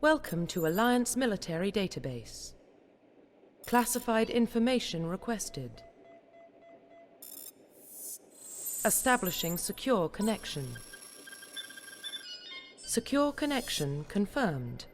Welcome to Alliance Military Database. Classified information requested. Establishing secure connection. Secure connection confirmed.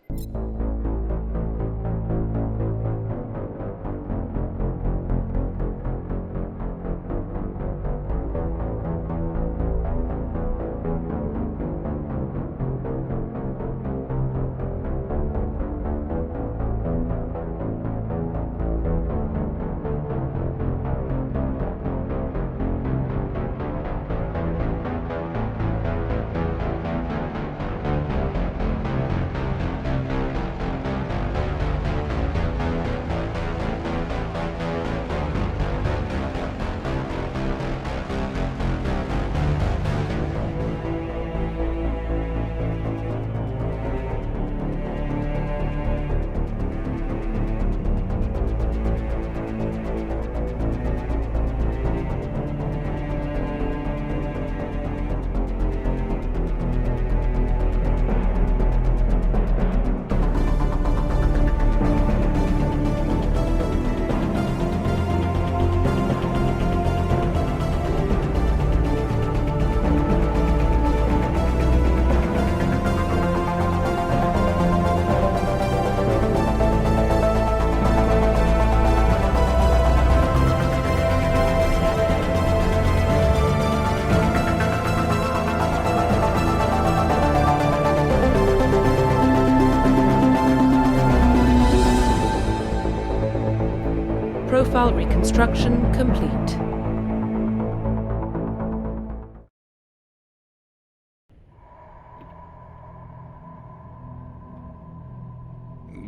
Profile reconstruction complete.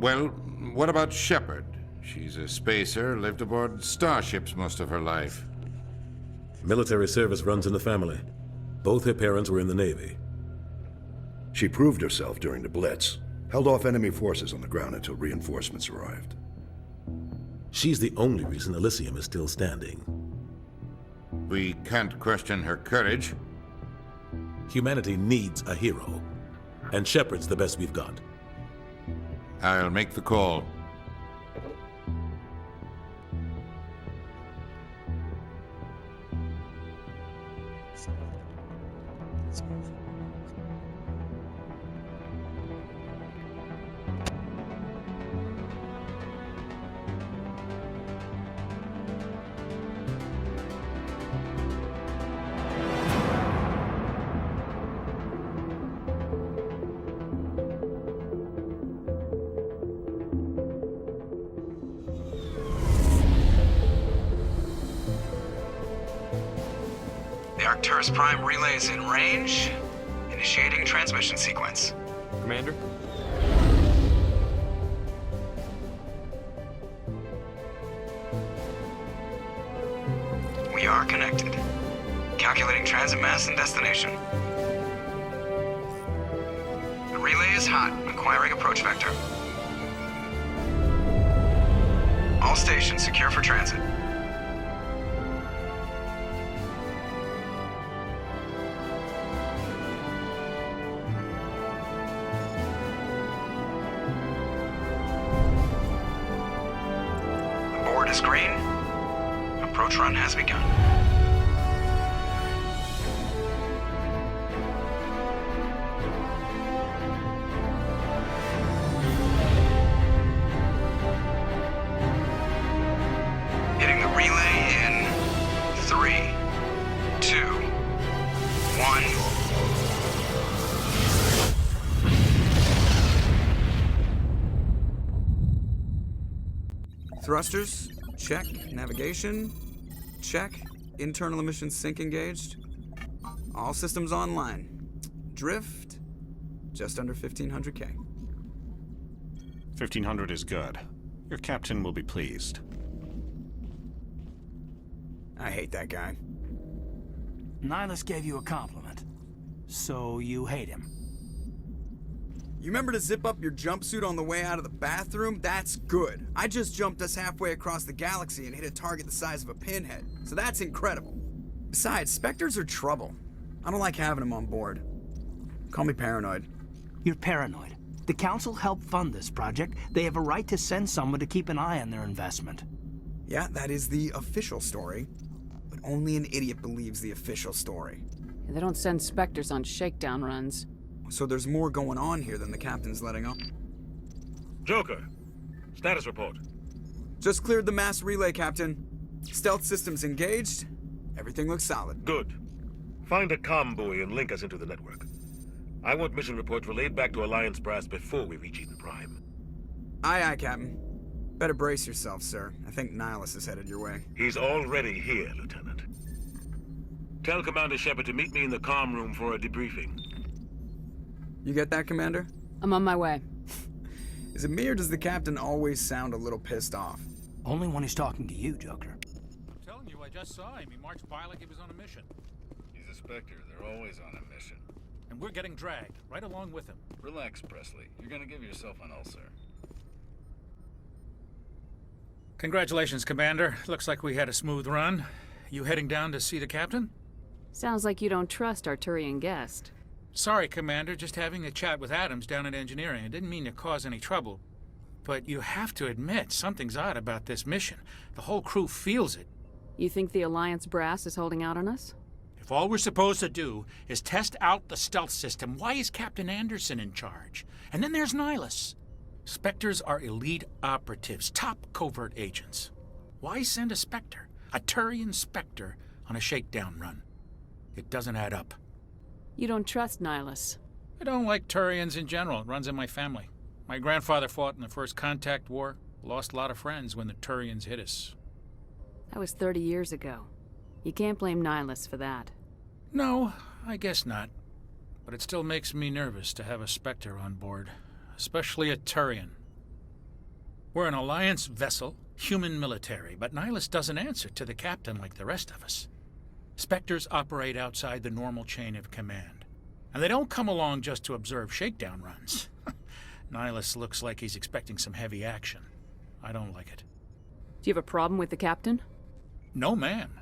Well, what about Shepard? She's a spacer, lived aboard starships most of her life. Military service runs in the family. Both her parents were in the Navy. She proved herself during the Blitz, held off enemy forces on the ground until reinforcements arrived. She's the only reason Elysium is still standing. We can't question her courage. Humanity needs a hero, and Shepard's the best we've got. I'll make the call. The Arcturus Prime relay is in range. Initiating transmission sequence. Commander? We are connected. Calculating transit mass and destination. The relay is hot. Acquiring approach vector. All stations secure for transit. The board is green. Approach run has begun. Hitting the relay in 3, 2, 1. Thrusters, check. Navigation, check. Internal emissions sync engaged. All systems online. Drift, just under 1500K. 1500 is good. Your captain will be pleased. I hate that guy. Nihilus gave you a compliment. So you hate him. You remember to zip up your jumpsuit on the way out of the bathroom? That's good. I just jumped us halfway across the galaxy and hit a target the size of a pinhead. So that's incredible. Besides, Spectres are trouble. I don't like having them on board. Call me paranoid. You're paranoid. The Council helped fund this project. They have a right to send someone to keep an eye on their investment. Yeah, that is the official story. But only an idiot believes the official story. They don't send Spectres on shakedown runs. So there's more going on here than the captain's letting on. Joker, status report. Just cleared the mass relay, Captain. Stealth systems engaged. Everything looks solid. Good. Find a comm buoy and link us into the network. I want mission reports relayed back to Alliance brass before we reach Eden Prime. Aye, aye, Captain. Better brace yourself, sir. I think Nihilus is headed your way. He's already here, Lieutenant. Tell Commander Shepard to meet me in the comm room for a debriefing. You get that, Commander? I'm on my way. Is it me or does the Captain always sound a little pissed off? Only when he's talking to you, Joker. I'm telling you, I just saw him. He marched by like he was on a mission. He's a Spectre. They're always on a mission. And we're getting dragged, right along with him. Relax, Presley. You're gonna give yourself an ulcer. Congratulations, Commander. Looks like we had a smooth run. You heading down to see the captain? Sounds like you don't trust our Turian guest. Sorry, Commander. Just having a chat with Adams down at engineering. I didn't mean to cause any trouble. But you have to admit, something's odd about this mission. The whole crew feels it. You think the Alliance brass is holding out on us? If all we're supposed to do is test out the stealth system, why is Captain Anderson in charge? And then there's Nihilus. Spectres are elite operatives, top covert agents. Why send a Spectre, a Turian Spectre, on a shakedown run? It doesn't add up. You don't trust Nihilus. I don't like Turians in general. It runs in my family. My grandfather fought in the First Contact War. Lost a lot of friends when the Turians hit us. That was 30 years ago. You can't blame Nihilus for that. No, I guess not. But it still makes me nervous to have a Spectre on board. Especially a Turian. We're an Alliance vessel, human military, but Nihilus doesn't answer to the captain like the rest of us. Spectres operate outside the normal chain of command. And they don't come along just to observe shakedown runs. Nihilus looks like he's expecting some heavy action. I don't like it. Do you have a problem with the captain? No, ma'am.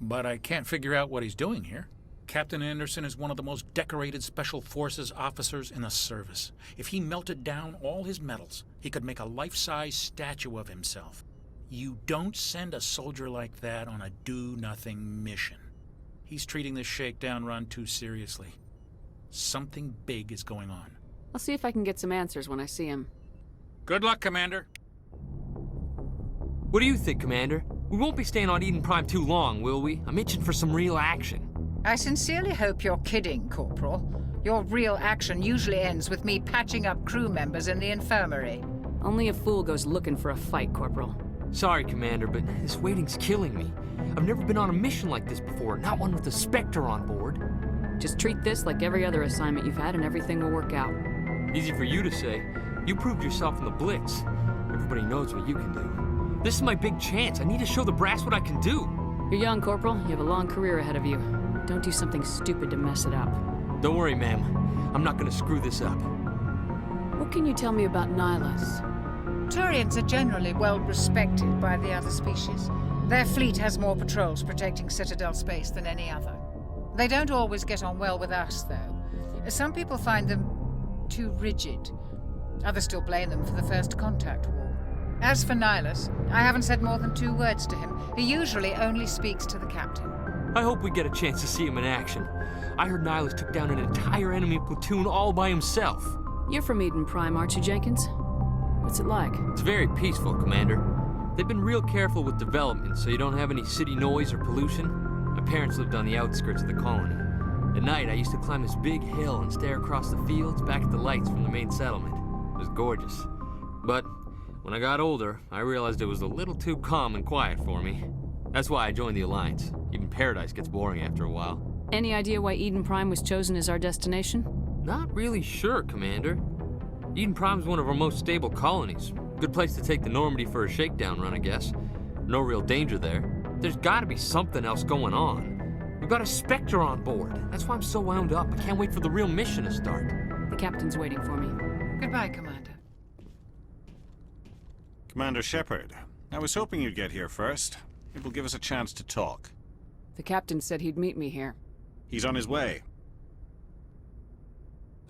But I can't figure out what he's doing here. Captain Anderson is one of the most decorated Special Forces officers in the service. If he melted down all his medals, he could make a life-size statue of himself. You don't send a soldier like that on a do-nothing mission. He's treating this shakedown run too seriously. Something big is going on. I'll see if I can get some answers when I see him. Good luck, Commander. What do you think, Commander? We won't be staying on Eden Prime too long, will we? I'm itching for some real action. I sincerely hope you're kidding, Corporal. Your real action usually ends with me patching up crew members in the infirmary. Only a fool goes looking for a fight, Corporal. Sorry, Commander, but this waiting's killing me. I've never been on a mission like this before, not one with a Spectre on board. Just treat this like every other assignment you've had and everything will work out. Easy for you to say. You proved yourself in the Blitz. Everybody knows what you can do. This is my big chance. I need to show the brass what I can do. You're young, Corporal. You have a long career ahead of you. Don't do something stupid to mess it up. Don't worry, ma'am. I'm not gonna screw this up. What can you tell me about Nihilus? Turians are generally well respected by the other species. Their fleet has more patrols protecting Citadel space than any other. They don't always get on well with us, though. Some people find them too rigid. Others still blame them for the First Contact War. As for Nihilus, I haven't said more than 2 words to him. He usually only speaks to the captain. I hope we get a chance to see him in action. I heard Nihilus took down an entire enemy platoon all by himself. You're from Eden Prime, aren't you, Jenkins? What's it like? It's very peaceful, Commander. They've been real careful with development, so you don't have any city noise or pollution. My parents lived on the outskirts of the colony. At night, I used to climb this big hill and stare across the fields back at the lights from the main settlement. It was gorgeous. But when I got older, I realized it was a little too calm and quiet for me. That's why I joined the Alliance. Even Paradise gets boring after a while. Any idea why Eden Prime was chosen as our destination? Not really sure, Commander. Eden Prime's one of our most stable colonies. Good place to take the Normandy for a shakedown run, I guess. No real danger there. There's gotta be something else going on. We've got a Spectre on board. That's why I'm so wound up. I can't wait for the real mission to start. The captain's waiting for me. Goodbye, Commander. Commander Shepard, I was hoping you'd get here first. It will give us a chance to talk. The captain said he'd meet me here. He's on his way.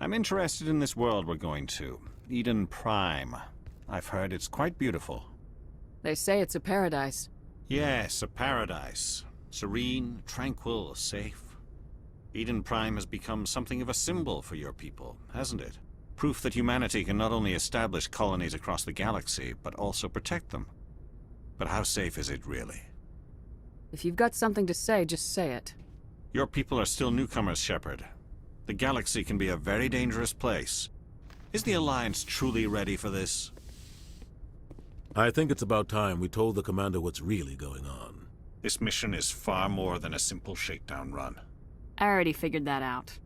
I'm interested in this world we're going to. Eden Prime. I've heard it's quite beautiful. They say it's a paradise. Yes, a paradise. Serene, tranquil, safe. Eden Prime has become something of a symbol for your people, hasn't it? Proof that humanity can not only establish colonies across the galaxy, but also protect them. But how safe is it really? If you've got something to say, just say it. Your people are still newcomers, Shepard. The galaxy can be a very dangerous place. Is the Alliance truly ready for this? I think it's about time we told the Commander what's really going on. This mission is far more than a simple shakedown run. I already figured that out.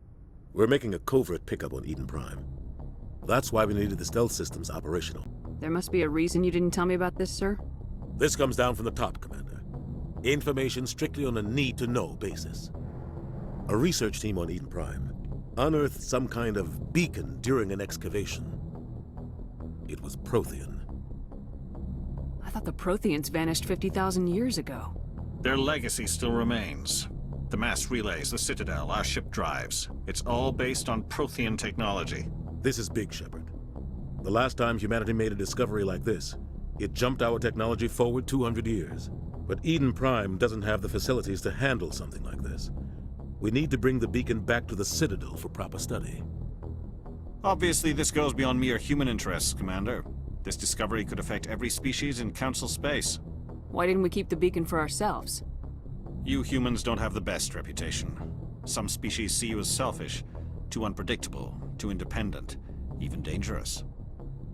We're making a covert pickup on Eden Prime. That's why we needed the stealth systems operational. There must be a reason you didn't tell me about this, sir? This comes down from the top, Commander. Information strictly on a need-to-know basis. A research team on Eden Prime unearthed some kind of beacon during an excavation. It was Prothean. I thought the Protheans vanished 50,000 years ago. Their legacy still remains. The mass relays, the Citadel, our ship drives. It's all based on Prothean technology. This is big, Shepard. The last time humanity made a discovery like this, it jumped our technology forward 200 years. But Eden Prime doesn't have the facilities to handle something like this. We need to bring the beacon back to the Citadel for proper study. Obviously, this goes beyond mere human interests, Commander. This discovery could affect every species in Council space. Why didn't we keep the beacon for ourselves? You humans don't have the best reputation. Some species see you as selfish, too unpredictable, too independent, even dangerous.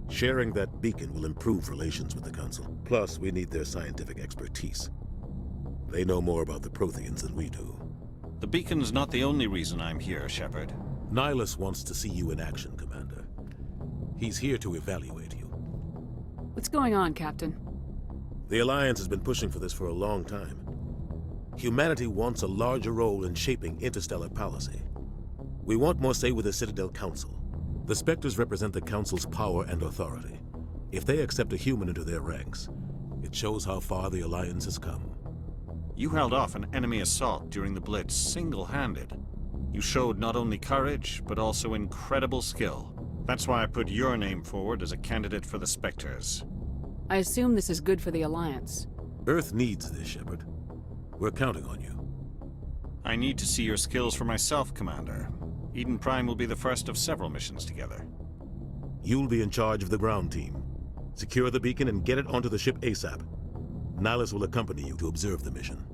Sharing that beacon will improve relations with the Council. Plus, we need their scientific expertise. They know more about the Protheans than we do. The beacon's not the only reason I'm here, Shepard. Nihilus wants to see you in action, Commander. He's here to evaluate you. What's going on, Captain? The Alliance has been pushing for this for a long time. Humanity wants a larger role in shaping interstellar policy. We want more say with the Citadel Council. The Spectres represent the Council's power and authority. If they accept a human into their ranks, it shows how far the Alliance has come. You held off an enemy assault during the Blitz single-handed. You showed not only courage, but also incredible skill. That's why I put your name forward as a candidate for the Spectres. I assume this is good for the Alliance. Earth needs this, Shepard. We're counting on you. I need to see your skills for myself, Commander. Eden Prime will be the first of several missions together. You'll be in charge of the ground team. Secure the beacon and get it onto the ship ASAP. Nihilus will accompany you to observe the mission.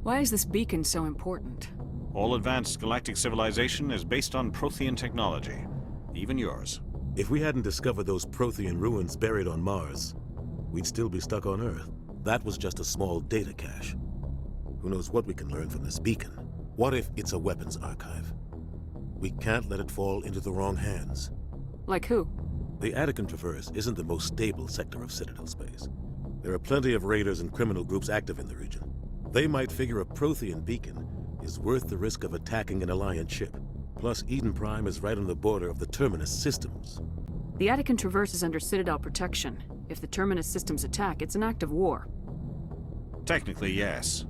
Why is this beacon so important? All advanced galactic civilization is based on Prothean technology. Even yours. If we hadn't discovered those Prothean ruins buried on Mars, we'd still be stuck on Earth. That was just a small data cache. Who knows what we can learn from this beacon? What if it's a weapons archive? We can't let it fall into the wrong hands. Like who? The Attican Traverse isn't the most stable sector of Citadel space. There are plenty of raiders and criminal groups active in the region. They might figure a Prothean beacon is worth the risk of attacking an Alliance ship. Plus, Eden Prime is right on the border of the Terminus systems. The Attican Traverse is under Citadel protection. If the Terminus systems attack, it's an act of war. Technically, yes.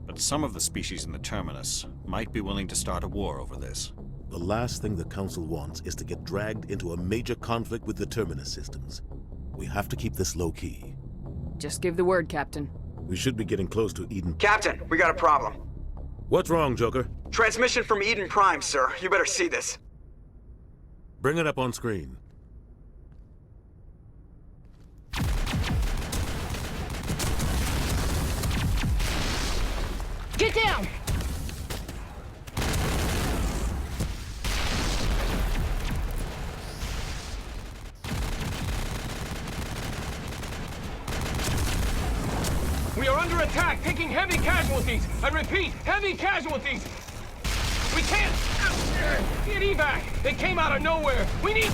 But some of the species in the Terminus might be willing to start a war over this. The last thing the Council wants is to get dragged into a major conflict with the Terminus systems. We have to keep this low-key. Just give the word, Captain. We should be getting close to Eden. Captain, we got a problem. What's wrong, Joker? Transmission from Eden Prime, sir. You better see this. Bring it up on screen. Get down! We are under attack, taking heavy casualties. I repeat, heavy casualties. We can't get evac. They came out of nowhere. We need...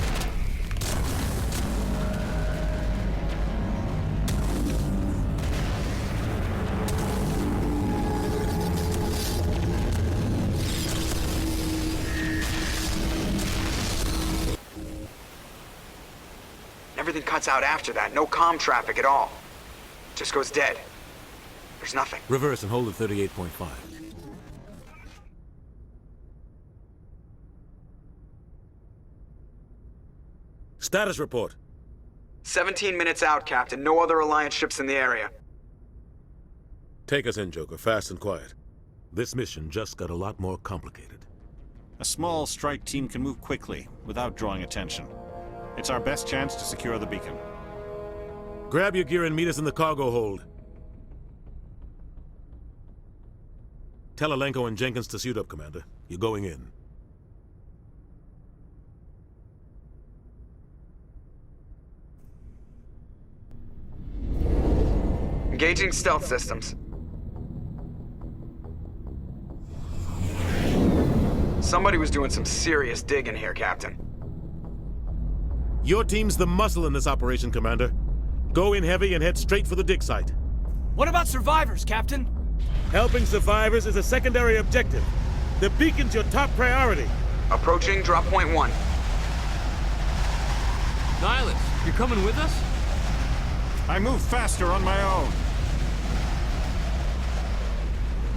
Everything cuts out after that. No comm traffic at all. Just goes dead. There's nothing. Reverse and hold at 38.5. Status report. 17 minutes out, Captain. No other Alliance ships in the area. Take us in, Joker, fast and quiet. This mission just got a lot more complicated. A small strike team can move quickly, without drawing attention. It's our best chance to secure the beacon. Grab your gear and meet us in the cargo hold. Tell Alenko and Jenkins to suit up, Commander. You're going in. Engaging stealth systems. Somebody was doing some serious digging here, Captain. Your team's the muscle in this operation, Commander. Go in heavy and head straight for the dig site. What about survivors, Captain? Helping survivors is a secondary objective. The beacon's your top priority. Approaching drop point 1. Nihilus, you're coming with us? I move faster on my own.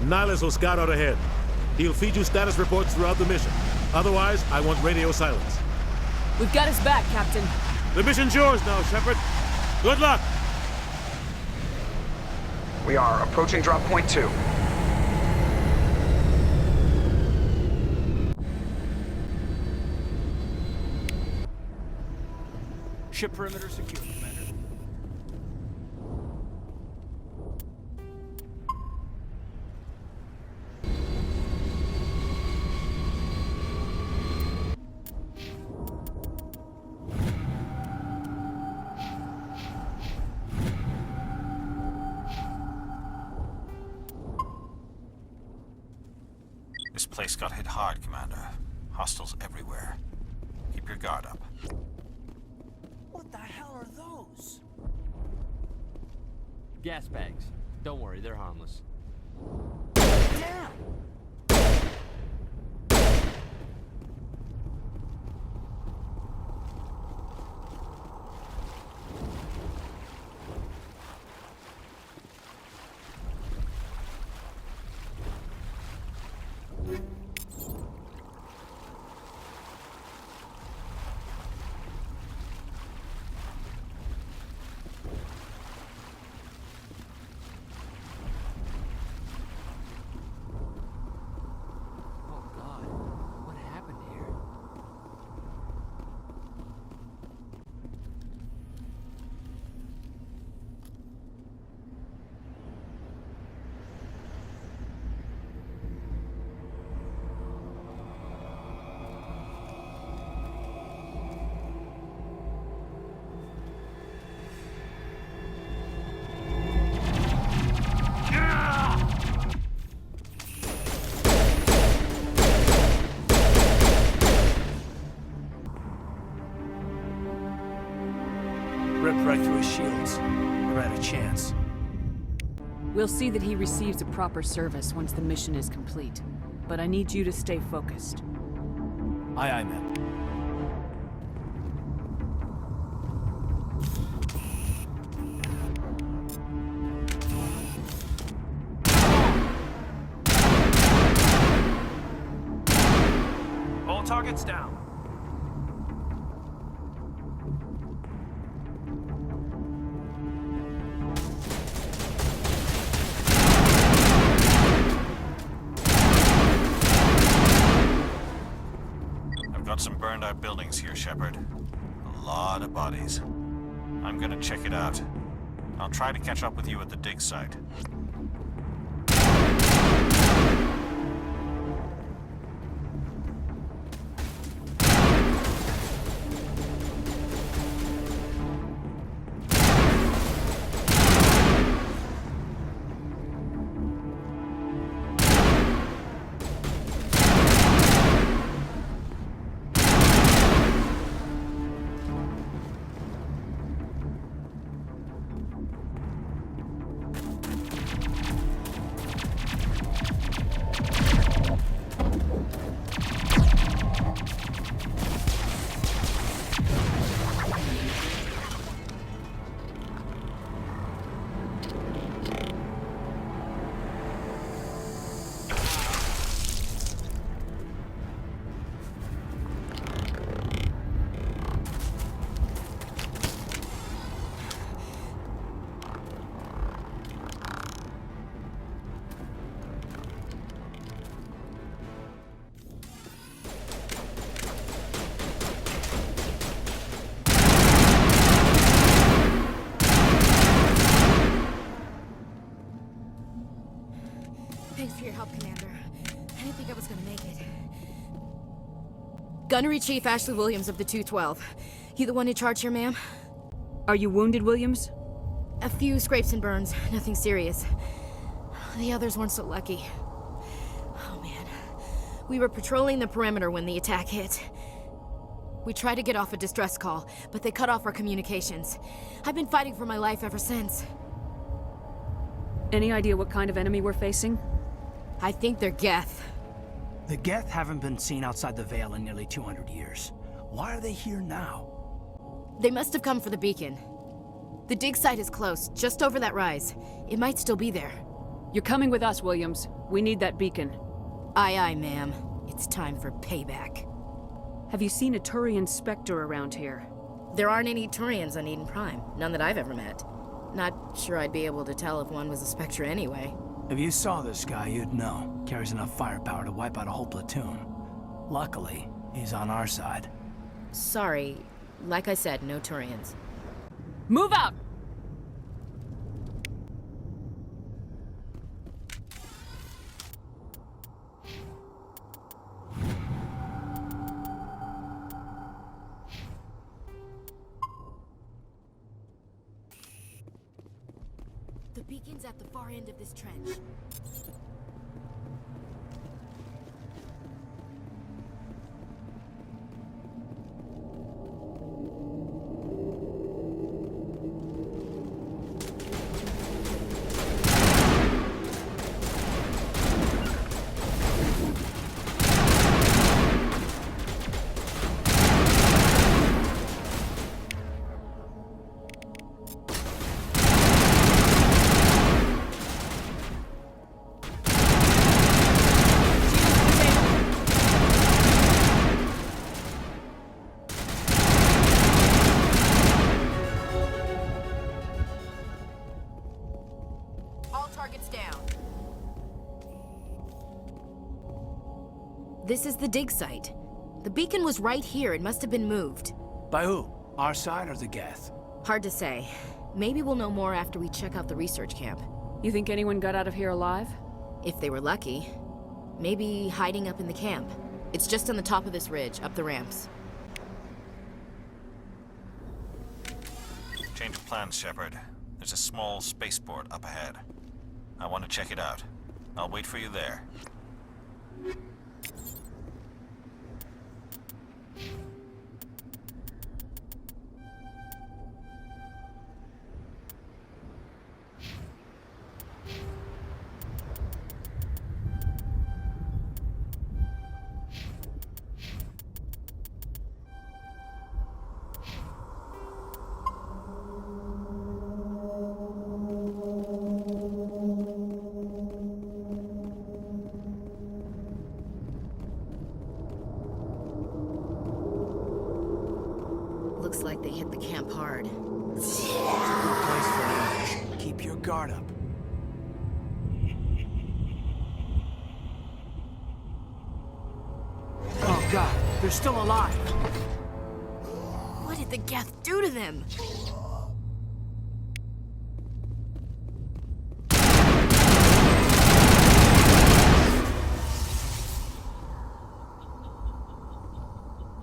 Nihilus will scout out ahead. He'll feed you status reports throughout the mission. Otherwise, I want radio silence. We've got his back, Captain. The mission's yours now, Shepard. Good luck! We are approaching drop point 2. Ship perimeter secure, Commander. This place got hit hard, Commander. Hostiles everywhere. Keep your guard up. What the hell are those? Gas bags. Don't worry, they're harmless. Damn! Ripped right through his shields. Never had a chance. We'll see that he receives a proper service once the mission is complete. But I need you to stay focused. Aye, aye, ma'am. All targets down. Got some burned out buildings here, Shepard. A lot of bodies. I'm gonna check it out. I'll try to catch up with you at the dig site. Gunnery Chief Ashley Williams of the 212. You the one in charge here, ma'am? Are you wounded, Williams? A few scrapes and burns, nothing serious. The others weren't so lucky. Oh man. We were patrolling the perimeter when the attack hit. We tried to get off a distress call, but they cut off our communications. I've been fighting for my life ever since. Any idea what kind of enemy we're facing? I think they're Geth. The Geth haven't been seen outside the Veil in nearly 200 years. Why are they here now? They must have come for the beacon. The dig site is close, just over that rise. It might still be there. You're coming with us, Williams. We need that beacon. Aye, aye, ma'am. It's time for payback. Have you seen a Turian Spectre around here? There aren't any Turians on Eden Prime. None that I've ever met. Not sure I'd be able to tell if one was a Spectre anyway. If you saw this guy, you'd know. Carries enough firepower to wipe out a whole platoon. Luckily, he's on our side. Sorry. Like I said, no Turians. Move out! The beacon's at the far end of this trench. This is the dig site. The beacon was right here. It must have been moved. By who? Our side or the Geth? Hard to say. Maybe we'll know more after we check out the research camp. You think anyone got out of here alive? If they were lucky. Maybe hiding up in the camp. It's just on the top of this ridge, up the ramps. Change of plans, Shepard. There's a small spaceport up ahead. I want to check it out. I'll wait for you there. Looks like they hit the camp hard. It's a good place for an ambush. Keep your guard up. Oh god, they're still alive! What did the Geth do to them?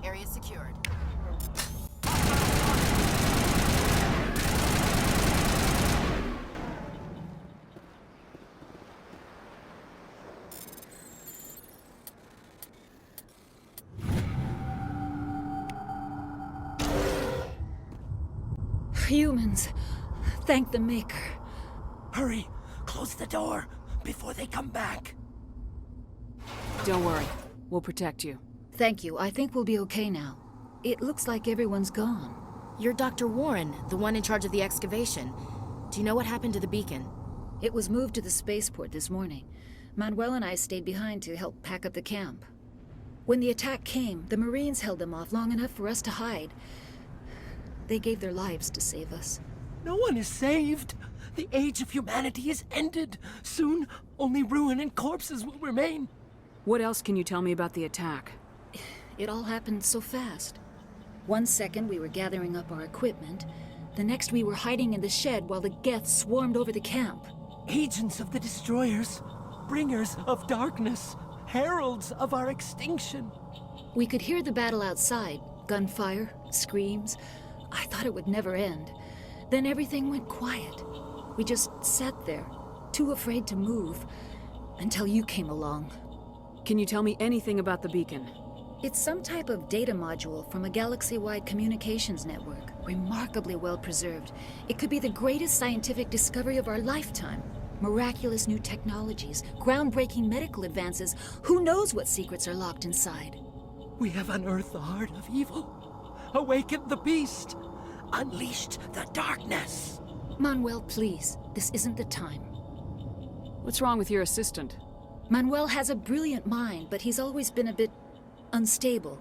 Area secured. Humans. Thank the Maker. Hurry! Close the door before they come back. Don't worry. We'll protect you. Thank you. I think we'll be okay now. It looks like everyone's gone. You're Dr. Warren, the one in charge of the excavation. Do you know what happened to the beacon? It was moved to the spaceport this morning. Manuel and I stayed behind to help pack up the camp. When the attack came, the Marines held them off long enough for us to hide. They gave their lives to save us. No one is saved. The age of humanity is ended. Soon, only ruin and corpses will remain. What else can you tell me about the attack? It all happened so fast. One second we were gathering up our equipment. The next we were hiding in the shed while the Geth swarmed over the camp. Agents of the Destroyers. Bringers of darkness. heralds of our extinction. We could hear the battle outside. Gunfire, screams. I thought it would never end. Then everything went quiet. We just sat there, too afraid to move, until you came along. Can you tell me anything about the beacon? It's some type of data module from a galaxy-wide communications network, remarkably well preserved. It could be the greatest scientific discovery of our lifetime. Miraculous new technologies, groundbreaking medical advances. Who knows what secrets are locked inside? We have unearthed the heart of evil, awakened the beast, unleashed the darkness. Manuel, please, this isn't the time. What's wrong with your assistant? Manuel has a brilliant mind, but he's always been a bit unstable.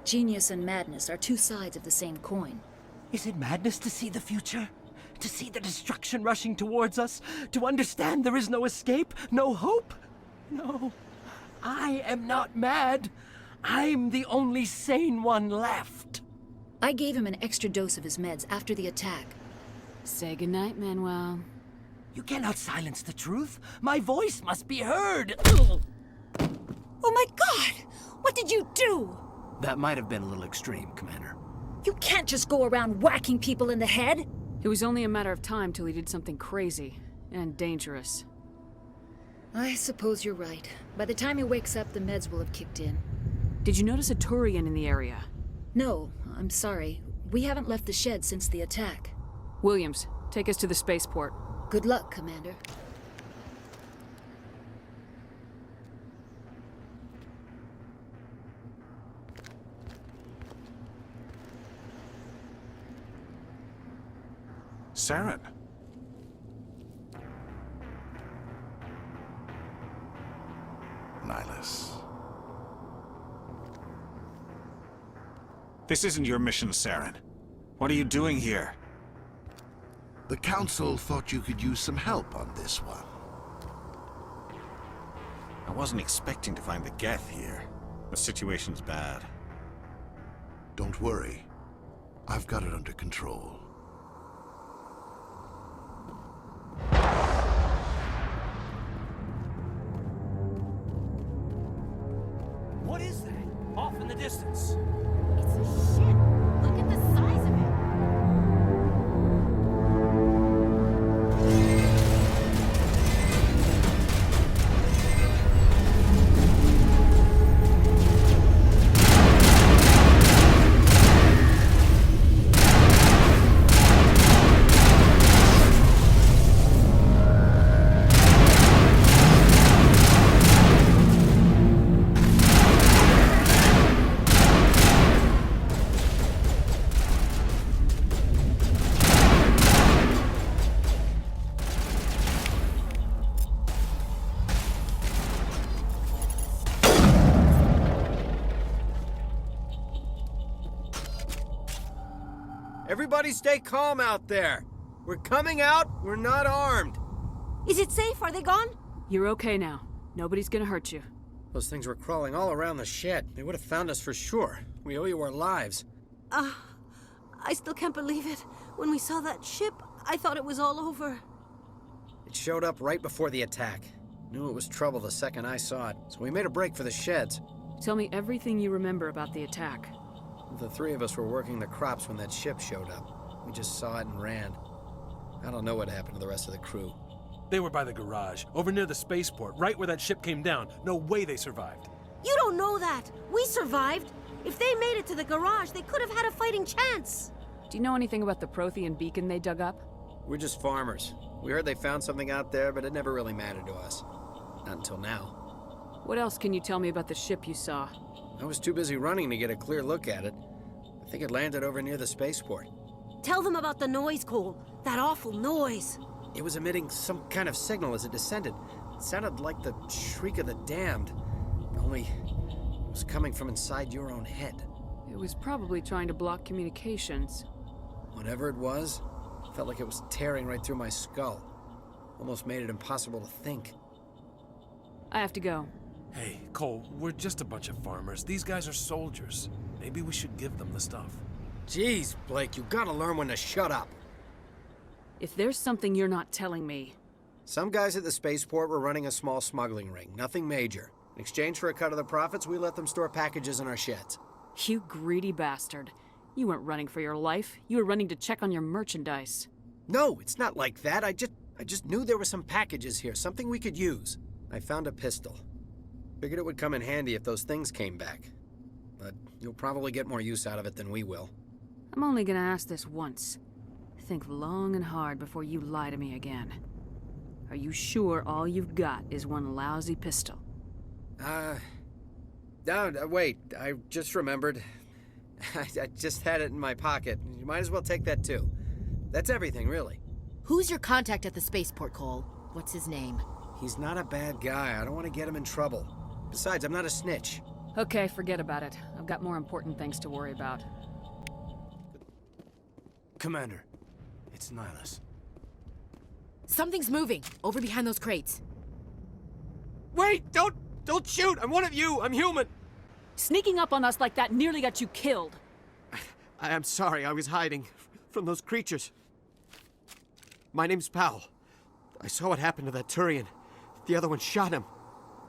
Genius and madness are two sides of the same coin. Is it madness to see the future? To see the destruction rushing towards us? To understand there is no escape? No hope? No. I am not mad. I'm the only sane one left. I gave him an extra dose of his meds after the attack. Say goodnight, Manuel. You cannot silence the truth. My voice must be heard. Oh my God! What did you do? That might have been a little extreme, Commander. You can't just go around whacking people in the head. It was only a matter of time till he did something crazy and dangerous. I suppose you're right. By the time he wakes up, the meds will have kicked in. Did you notice a Turian in the area? No, I'm sorry. We haven't left the shed since the attack. Williams, take us to the spaceport. Good luck, Commander. Saren. Nihilus. This isn't your mission, Saren. What are you doing here? The Council thought you could use some help on this one. I wasn't expecting to find the Geth here. The situation's bad. Don't worry. I've got it under control. What is that? Off in the distance. It's a ship. Look at the size of it. Everybody stay calm out there. We're coming out, we're not armed. Is it safe? Are they gone? You're okay now. Nobody's gonna hurt you. Those things were crawling all around the shed. They would have found us for sure. We owe you our lives. I still can't believe it. When we saw that ship, I thought it was all over. It showed up right before the attack. Knew it was trouble the second I saw it, so we made a break for the sheds. Tell me everything you remember about the attack. The three of us were working the crops when that ship showed up. We just saw it and ran. I don't know what happened to the rest of the crew. They were by the garage, over near the spaceport, right where that ship came down. No way they survived. You don't know that. We survived. If they made it to the garage, they could have had a fighting chance. Do you know anything about the Prothean beacon they dug up? We're just farmers. We heard they found something out there, but it never really mattered to us. Not until now. What else can you tell me about the ship you saw? I was too busy running to get a clear look at it. I think it landed over near the spaceport. Tell them about the noise, Cole. That awful noise. It was emitting some kind of signal as it descended. It sounded like the shriek of the damned. Only it was coming from inside your own head. It was probably trying to block communications. Whatever it was, it felt like it was tearing right through my skull. Almost made it impossible to think. I have to go. Hey, Cole, we're just a bunch of farmers. These guys are soldiers. Maybe we should give them the stuff. Jeez, Blake, you gotta learn when to shut up. If there's something you're not telling me... Some guys at the spaceport were running a small smuggling ring. Nothing major. In exchange for a cut of the profits, we let them store packages in our sheds. You greedy bastard. You weren't running for your life. You were running to check on your merchandise. No, it's not like that. I just knew there were some packages here, something we could use. I found a pistol. Figured it would come in handy if those things came back. But you'll probably get more use out of it than we will. I'm only gonna ask this once. Think long and hard before you lie to me again. Are you sure all you've got is one lousy pistol? No, wait. I just remembered. I just had it in my pocket. You might as well take that too. That's everything, really. Who's your contact at the spaceport, Cole? What's his name? He's not a bad guy. I don't want to get him in trouble. Besides, I'm not a snitch. Okay, forget about it. I've got more important things to worry about. Commander, it's Nihilus. Something's moving, over behind those crates. Wait! Don't shoot! I'm one of you! I'm human! Sneaking up on us like that nearly got you killed. I'm sorry, I was hiding from those creatures. My name's Powell. I saw what happened to that Turian. The other one shot him.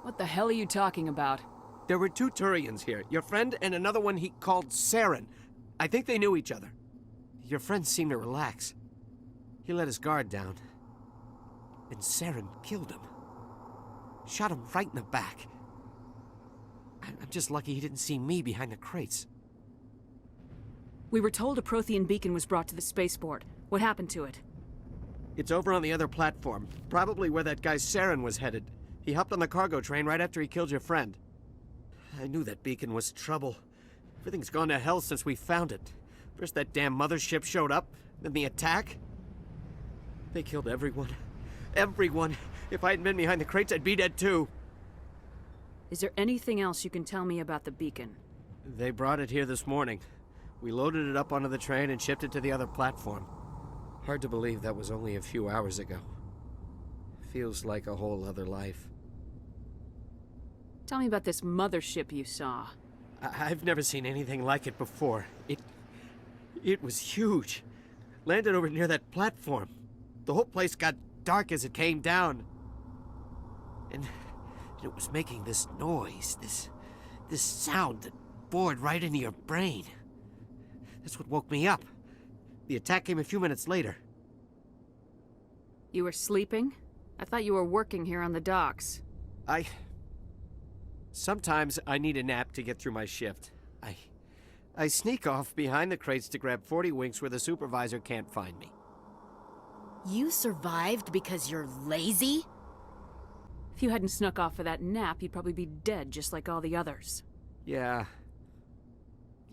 What the hell are you talking about? There were 2 Turians here. Your friend and another one he called Saren. I think they knew each other. Your friend seemed to relax. He let his guard down. And Saren killed him. Shot him right in the back. I'm just lucky he didn't see me behind the crates. We were told a Prothean beacon was brought to the spaceport. What happened to it? It's over on the other platform. Probably where that guy Saren was headed. He hopped on the cargo train right after he killed your friend. I knew that beacon was trouble. Everything's gone to hell since we found it. First that damn mothership showed up, then the attack. They killed everyone. Everyone. If I hadn't been behind the crates, I'd be dead too. Is there anything else you can tell me about the beacon? They brought it here this morning. We loaded it up onto the train and shipped it to the other platform. Hard to believe that was only a few hours ago. Feels like a whole other life. Tell me about this mothership you saw. I've never seen anything like it before. It was huge. Landed over near that platform. The whole place got dark as it came down. And it was making this noise, this sound that bored right into your brain. That's what woke me up. The attack came a few minutes later. You were sleeping? I thought you were working here on the docks. Sometimes I need a nap to get through my shift. I sneak off behind the crates to grab 40 winks where the supervisor can't find me. You survived because you're lazy? If you hadn't snuck off for that nap, you'd probably be dead just like all the others. Yeah,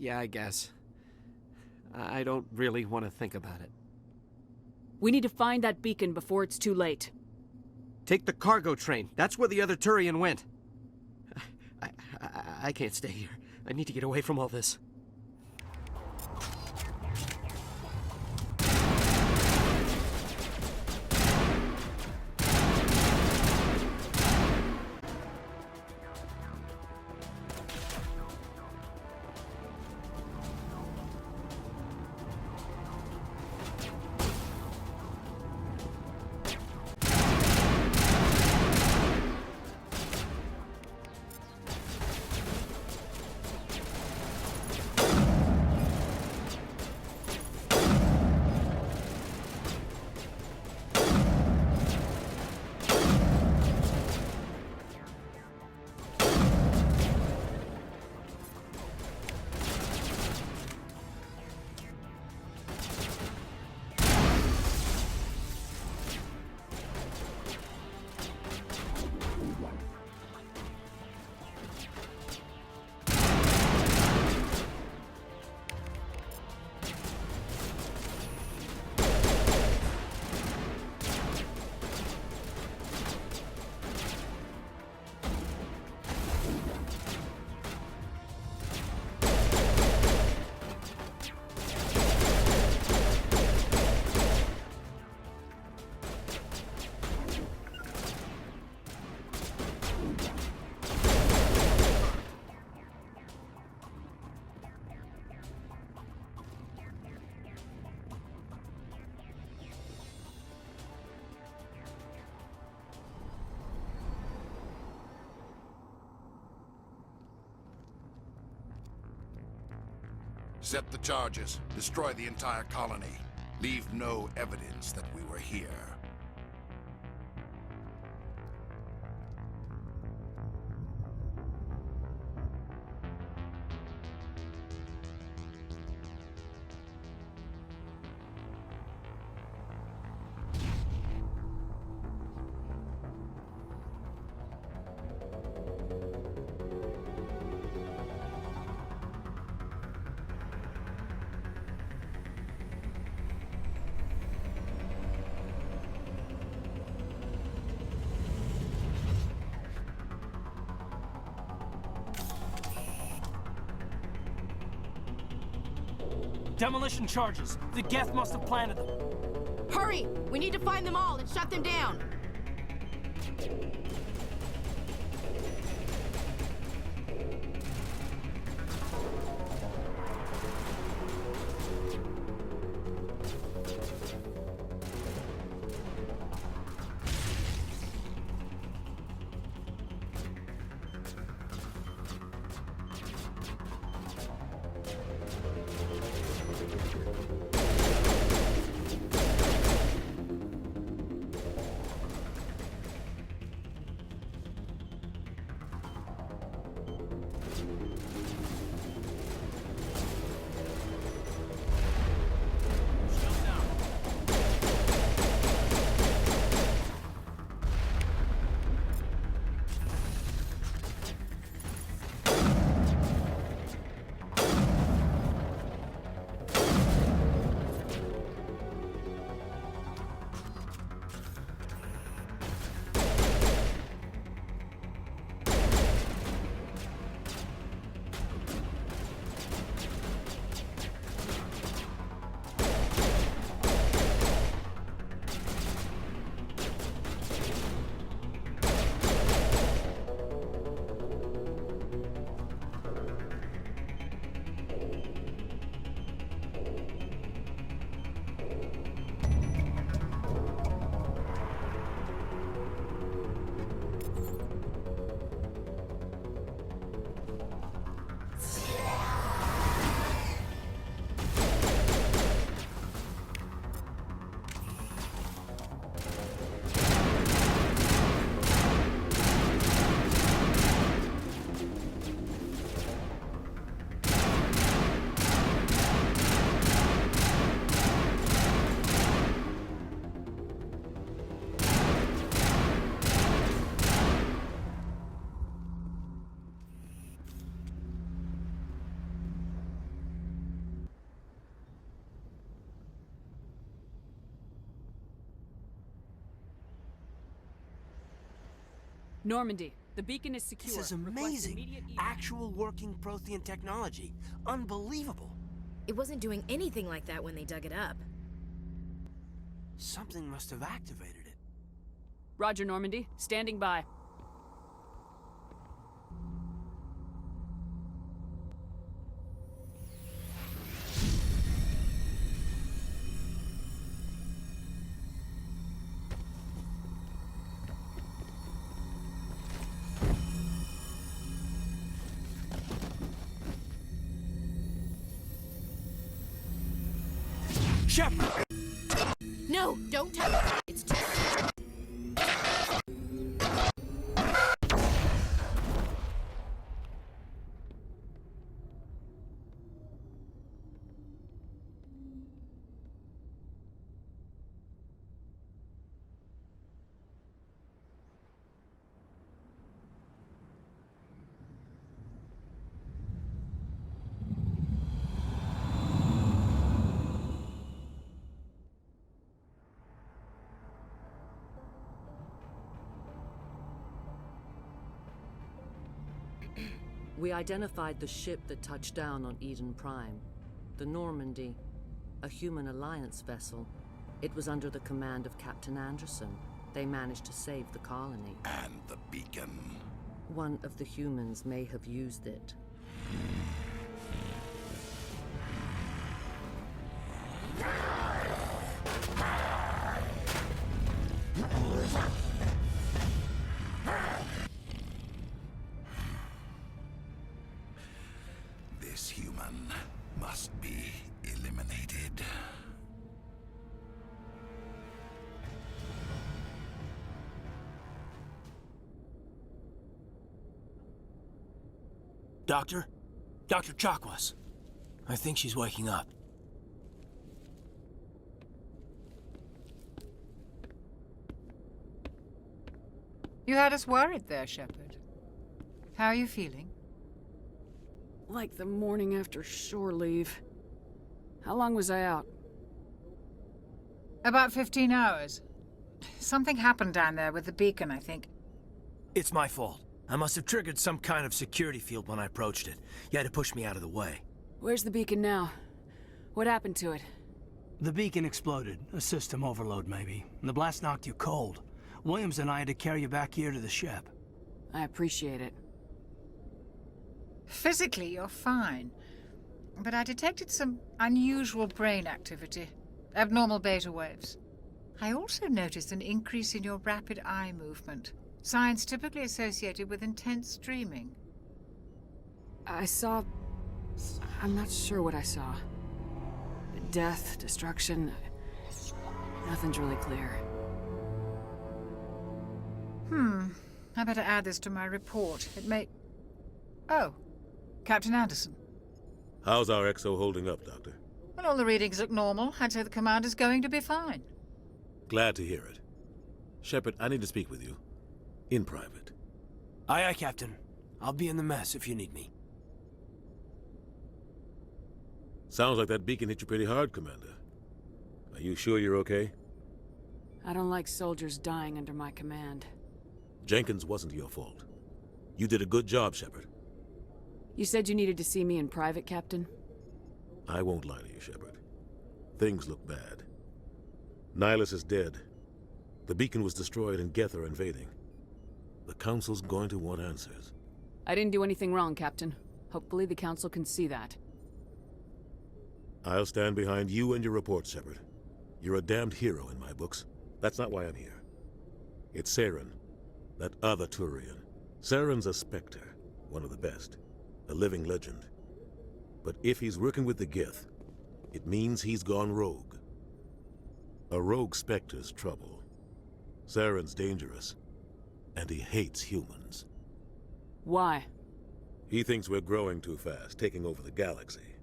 I guess. I don't really want to think about it. We need to find that beacon before it's too late. Take the cargo train. That's where the other Turian went. I can't stay here. I need to get away from all this. Set the charges. Destroy the entire colony. Leave no evidence that we were here. Demolition charges. The Geth must have planted them. Hurry! We need to find them all and shut them down. Normandy, the beacon is secure. This is Request amazing. immediate evac. Actual working Prothean technology. Unbelievable. It wasn't doing anything like that when they dug it up. Something must have activated it. Roger, Normandy. Standing by. Shepard! No, don't touch it. It's too... We identified the ship that touched down on Eden Prime. The Normandy, a human alliance vessel. It was under the command of Captain Anderson. They managed to save the colony. And the beacon. One of the humans may have used it. This human must be eliminated. Doctor? Dr. Chakwas. I think she's waking up. You had us worried there, Shepard. How are you feeling? Like the morning after shore leave. How long was I out? About 15 hours. Something happened down there with the beacon, I think. It's my fault. I must have triggered some kind of security field when I approached it. You had to push me out of the way. Where's the beacon now? What happened to it? The beacon exploded. A system overload, maybe. The blast knocked you cold. Williams and I had to carry you back here to the ship. I appreciate it. Physically, you're fine. But I detected some unusual brain activity. Abnormal beta waves. I also noticed an increase in your rapid eye movement. Signs typically associated with intense dreaming. I saw... I'm not sure what I saw. Death, destruction... Nothing's really clear. I better add this to my report. It may... Oh, Captain Anderson. How's our XO holding up, Doctor? Well, all the readings look normal. I'd say the commander's going to be fine. Glad to hear it. Shepard, I need to speak with you. In private. Aye, aye, Captain. I'll be in the mess if you need me. Sounds like that beacon hit you pretty hard, Commander. Are you sure you're okay? I don't like soldiers dying under my command. Jenkins wasn't your fault. You did a good job, Shepard. You said you needed to see me in private, Captain? I won't lie to you, Shepard. Things look bad. Nihilus is dead. The beacon was destroyed and Geth are invading. The Council's going to want answers. I didn't do anything wrong, Captain. Hopefully the Council can see that. I'll stand behind you and your report, Shepard. You're a damned hero in my books. That's not why I'm here. It's Saren, that other Turian. Saren's a Spectre, one of the best. A living legend. But if he's working with the Geth, it means he's gone rogue. A rogue Spectre's trouble. Saren's dangerous, and he hates humans. Why? He thinks we're growing too fast, taking over the galaxy.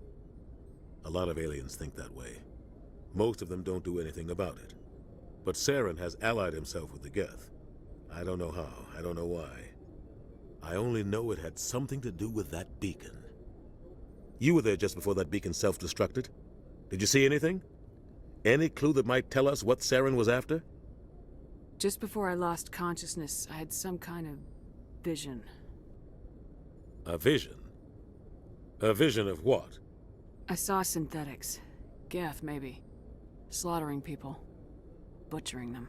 A lot of aliens think that way. Most of them don't do anything about it. But Saren has allied himself with the Geth. I don't know how, I don't know why. I only know it had something to do with that beacon. You were there just before that beacon self-destructed. Did you see anything? Any clue that might tell us what Saren was after? Just before I lost consciousness, I had some kind of vision. A vision? A vision of what? I saw synthetics. Geth, maybe. Slaughtering people. Butchering them.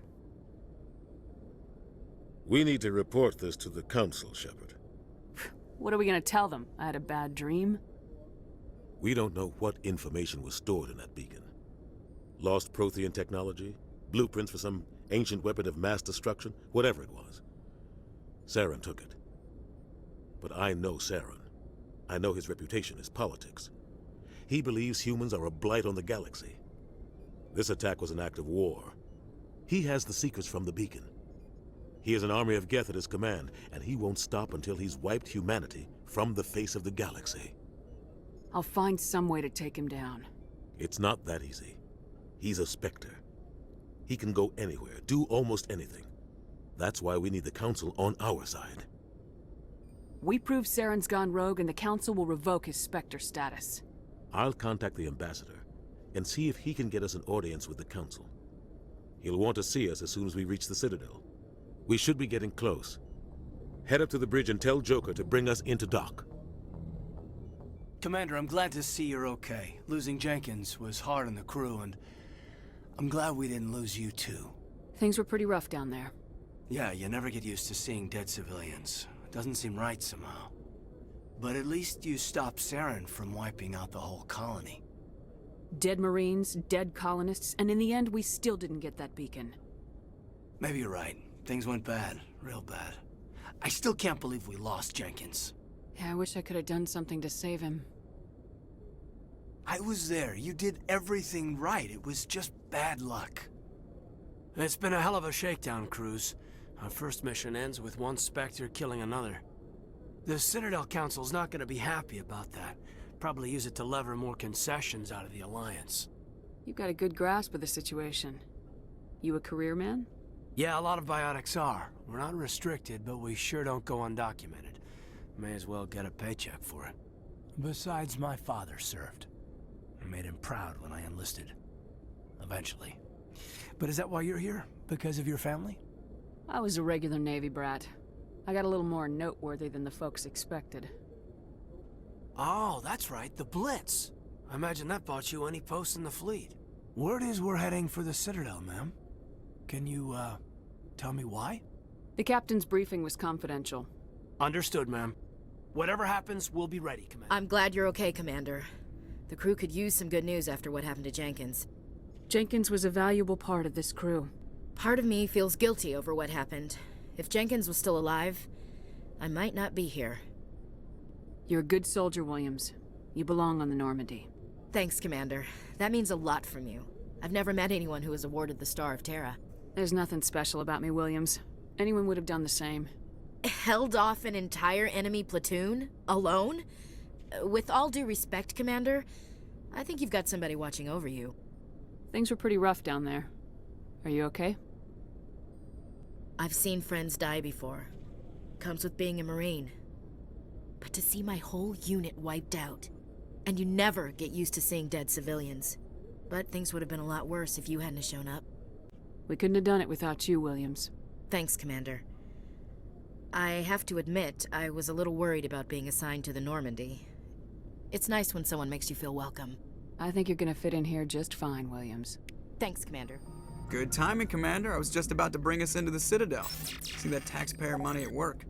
We need to report this to the Council, Shepard. What are we gonna tell them? I had a bad dream? We don't know what information was stored in that beacon. Lost Prothean technology? Blueprints for some ancient weapon of mass destruction? Whatever it was. Saren took it. But I know Saren. I know his reputation is politics. He believes humans are a blight on the galaxy. This attack was an act of war. He has the secrets from the beacon. He has an army of Geth at his command, and he won't stop until he's wiped humanity from the face of the galaxy. I'll find some way to take him down. It's not that easy. He's a Spectre. He can go anywhere, do almost anything. That's why we need the Council on our side. We prove Saren's gone rogue and the Council will revoke his Spectre status. I'll contact the Ambassador and see if he can get us an audience with the Council. He'll want to see us as soon as we reach the Citadel. We should be getting close. Head up to the bridge and tell Joker to bring us into dock. Commander, I'm glad to see you're okay. Losing Jenkins was hard on the crew, and I'm glad we didn't lose you too. Things were pretty rough down there. Yeah, you never get used to seeing dead civilians. It doesn't seem right somehow. But at least you stopped Saren from wiping out the whole colony. Dead Marines, dead colonists, and in the end we still didn't get that beacon. Maybe you're right. Things went bad. Real bad. I still can't believe we lost Jenkins. Yeah, I wish I could have done something to save him. I was there. You did everything right. It was just bad luck. It's been a hell of a shakedown, Cruz. Our first mission ends with one Spectre killing another. The Citadel Council's not gonna be happy about that. Probably use it to lever more concessions out of the Alliance. You've got a good grasp of the situation. You a career man? Yeah, a lot of biotics are. We're not restricted, but we sure don't go undocumented. May as well get a paycheck for it. Besides, my father served. I made him proud when I enlisted. Eventually. But is that why you're here? Because of your family? I was a regular Navy brat. I got a little more noteworthy than the folks expected. Oh, that's right, the Blitz. I imagine that bought you any post in the fleet. Word is we're heading for the Citadel, ma'am. Can you, tell me why? The captain's briefing was confidential. Understood, ma'am. Whatever happens, we'll be ready, Commander. I'm glad you're okay, Commander. The crew could use some good news after what happened to Jenkins. Jenkins was a valuable part of this crew. Part of me feels guilty over what happened. If Jenkins was still alive, I might not be here. You're a good soldier, Williams. You belong on the Normandy. Thanks, Commander. That means a lot from you. I've never met anyone who was awarded the Star of Terra. There's nothing special about me, Williams. Anyone would have done the same. Held off an entire enemy platoon? Alone? With all due respect, Commander, I think you've got somebody watching over you. Things were pretty rough down there. Are you okay? I've seen friends die before. Comes with being a Marine. But to see my whole unit wiped out, and you never get used to seeing dead civilians. But things would have been a lot worse if you hadn't shown up. We couldn't have done it without you, Williams. Thanks, Commander. I have to admit, I was a little worried about being assigned to the Normandy. It's nice when someone makes you feel welcome. I think you're gonna fit in here just fine, Williams. Thanks, Commander. Good timing, Commander. I was just about to bring us into the Citadel. See that taxpayer money at work.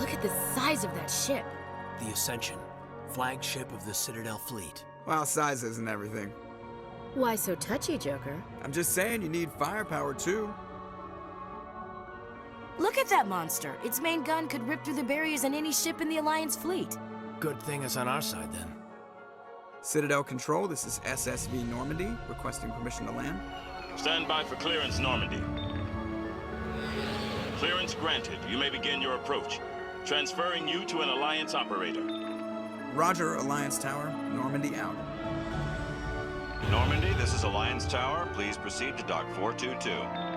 Look at the size of that ship. The Ascension, flagship of the Citadel fleet. Well, size isn't everything. Why so touchy, Joker? I'm just saying you need firepower, too. Look at that monster. Its main gun could rip through the barriers in any ship in the Alliance fleet. Good thing it's on our side, then. Citadel Control, this is SSV Normandy, requesting permission to land. Stand by for clearance, Normandy. Clearance granted. You may begin your approach. Transferring you to an Alliance operator. Roger, Alliance Tower. Normandy out. Normandy, this is Alliance Tower. Please proceed to Dock 422.